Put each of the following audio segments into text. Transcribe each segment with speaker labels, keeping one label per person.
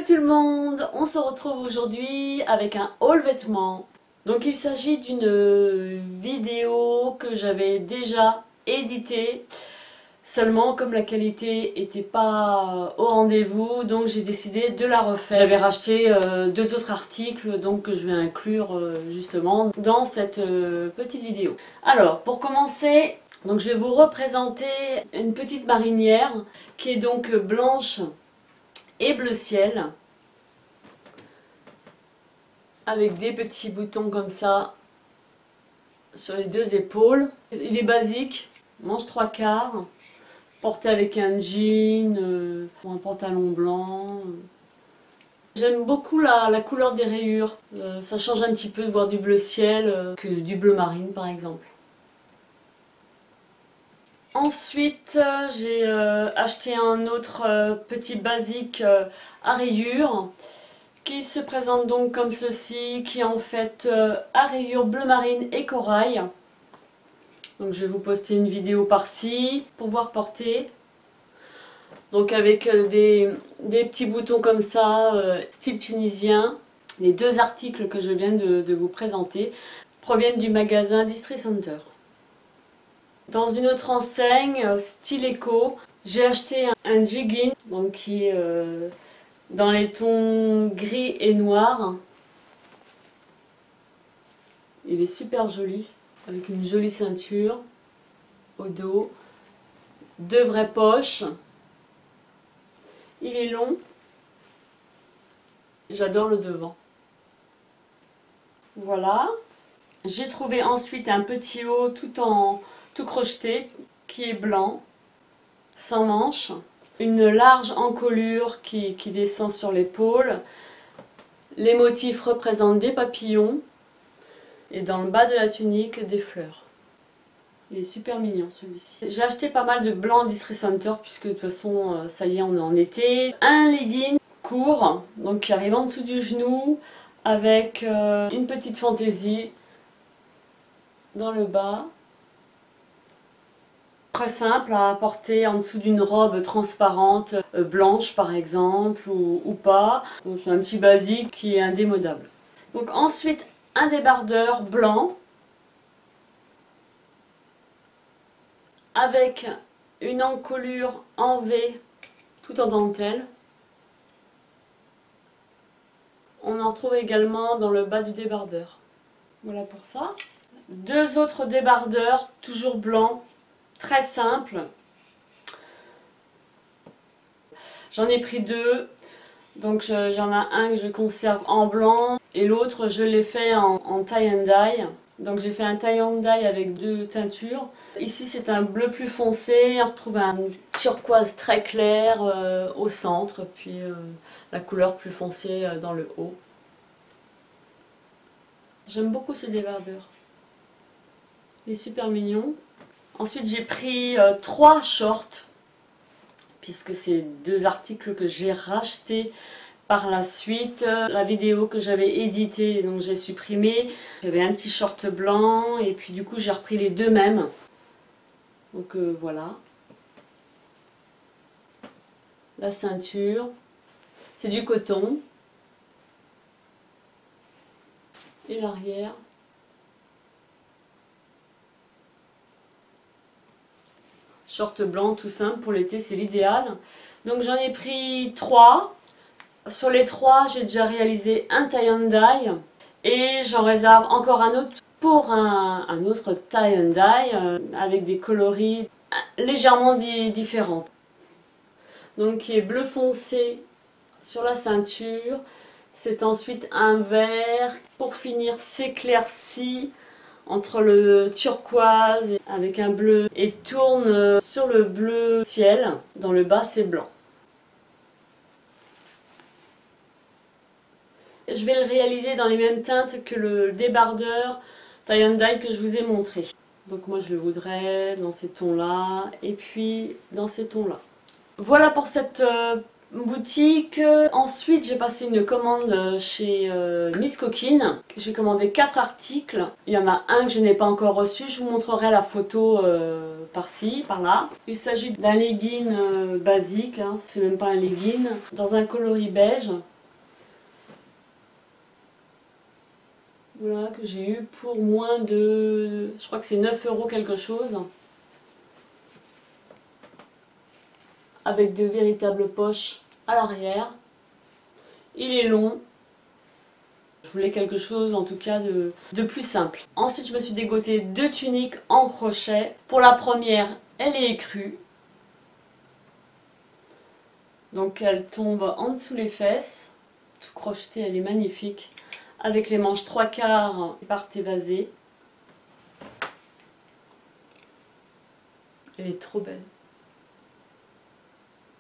Speaker 1: tout le monde, on se retrouve aujourd'hui avec un haul vêtements. Donc il s'agit d'une vidéo que j'avais déjà éditée. Seulement comme la qualité n'était pas au rendez-vous, donc j'ai décidé de la refaire. J'avais racheté deux autres articles donc que je vais inclure justement dans cette petite vidéo. Alors pour commencer, donc je vais vous représenter une petite marinière qui est donc blanche et bleu ciel, avec des petits boutons comme ça sur les deux épaules. Il est basique, manche 3/4, porté avec un jean ou un pantalon blanc. J'aime beaucoup la couleur des rayures, ça change un petit peu de voir du bleu ciel que du bleu marine par exemple. Ensuite, j'ai acheté un autre petit basique à rayures qui se présente donc comme ceci, qui est en fait à rayures bleu marine et corail. Donc je vais vous poster une vidéo par-ci pour voir porter. Donc avec des petits boutons comme ça, style tunisien. Les deux articles que je viens de vous présenter proviennent du magasin Distri Center. Dans une autre enseigne, style éco, j'ai acheté un jegging donc qui est dans les tons gris et noir. Il est super joli, avec une jolie ceinture au dos, deux vraies poches. Il est long, j'adore le devant. Voilà. J'ai trouvé ensuite un petit haut tout crocheté qui est blanc, sans manches. Une large encolure qui descend sur l'épaule. Les motifs représentent des papillons et dans le bas de la tunique des fleurs. Il est super mignon celui-ci. J'ai acheté pas mal de blanc Distri Center puisque de toute façon ça y est, on est en été. Un legging court donc qui arrive en dessous du genou avec une petite fantaisie dans le bas. Très simple à porter en dessous d'une robe transparente, blanche par exemple, ou pas. C'est un petit basique qui est indémodable. Donc ensuite, un débardeur blanc avec une encolure en V tout en dentelle. On en retrouve également dans le bas du débardeur. Voilà pour ça. Deux autres débardeurs, toujours blancs. Très simple. J'en ai pris deux. Donc j'en ai un que je conserve en blanc et l'autre je l'ai fait en tie and dye. Donc j'ai fait un tie and dye avec deux teintures. Ici c'est un bleu plus foncé. On retrouve un turquoise très clair au centre. Puis la couleur plus foncée dans le haut. J'aime beaucoup ce débardeur. Il est super mignon. Ensuite j'ai pris trois shorts, puisque c'est deux articles que j'ai rachetés par la suite. La vidéo que j'avais éditée, donc j'ai supprimé. J'avais un petit short blanc et puis du coup j'ai repris les deux mêmes. Donc voilà. La ceinture, c'est du coton. Et l'arrière. Short blanc tout simple pour l'été, c'est l'idéal. Donc j'en ai pris trois. Sur les trois, j'ai déjà réalisé un tie and dye. Et j'en réserve encore un autre pour un autre tie and dye avec des coloris légèrement différents. Donc qui est bleu foncé sur la ceinture. C'est ensuite un vert. Pour finir, s'éclaircit entre le turquoise avec un bleu et tourne sur le bleu ciel. Dans le bas c'est blanc. Je vais le réaliser dans les mêmes teintes que le débardeur tie and dye que je vous ai montré. Donc moi je le voudrais dans ces tons là et puis dans ces tons là. Voilà pour cette boutique. Ensuite j'ai passé une commande chez Miss Coquine. J'ai commandé 4 articles. Il y en a un que je n'ai pas encore reçu. Je vous montrerai la photo par-ci, par-là. Il s'agit d'un legging basique, hein. C'est même pas un legging. Dans un coloris beige. Voilà, que j'ai eu pour moins de... Je crois que c'est 9 € quelque chose. Avec de véritables poches à l'arrière. Il est long. Je voulais quelque chose en tout cas de plus simple. Ensuite je me suis dégoté 2 tuniques en crochet. Pour la première, elle est écrue. Donc elle tombe en dessous les fesses. Tout crocheté, elle est magnifique. Avec les manches 3/4 qui partent évasées. Elle est trop belle.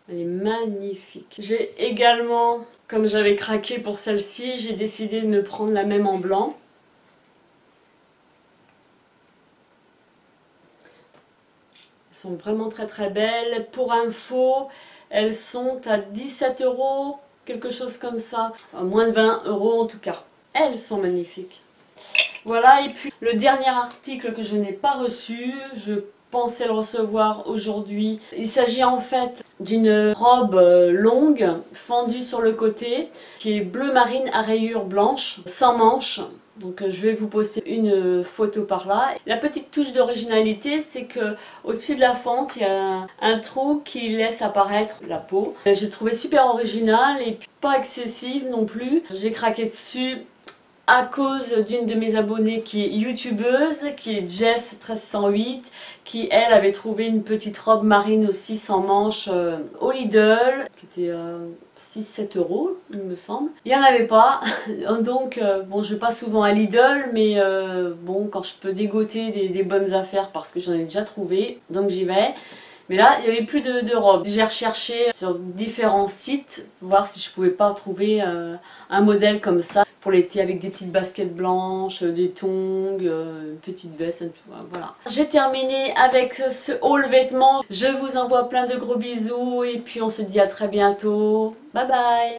Speaker 1: Elle est magnifique. J'ai également, comme j'avais craqué pour celle-ci, j'ai décidé de me prendre la même en blanc. Elles sont vraiment très très belles. Pour info, elles sont à 17 €, quelque chose comme ça. À moins de 20 € en tout cas. Elles sont magnifiques. Voilà, et puis le dernier article que je n'ai pas reçu, je pensais le recevoir aujourd'hui. Il s'agit en fait d'une robe longue, fendue sur le côté, qui est bleu marine à rayures blanches, sans manches. Donc je vais vous poster une photo par là. La petite touche d'originalité, c'est que au-dessus de la fente, il y a un trou qui laisse apparaître la peau. J'ai trouvé super original et puis pas excessive non plus. J'ai craqué dessus à cause d'une de mes abonnées qui est youtubeuse, qui est Jess1308, qui elle avait trouvé une petite robe marine aussi sans manches au Lidl, qui était 6-7 € il me semble. Il n'y en avait pas, donc bon, je vais pas souvent à Lidl, mais bon, quand je peux dégoter des bonnes affaires parce que j'en ai déjà trouvé, donc j'y vais. Mais là, il n'y avait plus de robes. J'ai recherché sur différents sites, pour voir si je pouvais pas trouver un modèle comme ça pour l'été avec des petites baskets blanches, des tongs, une petite veste, voilà. J'ai terminé avec ce haul vêtements. Je vous envoie plein de gros bisous et puis on se dit à très bientôt. Bye bye!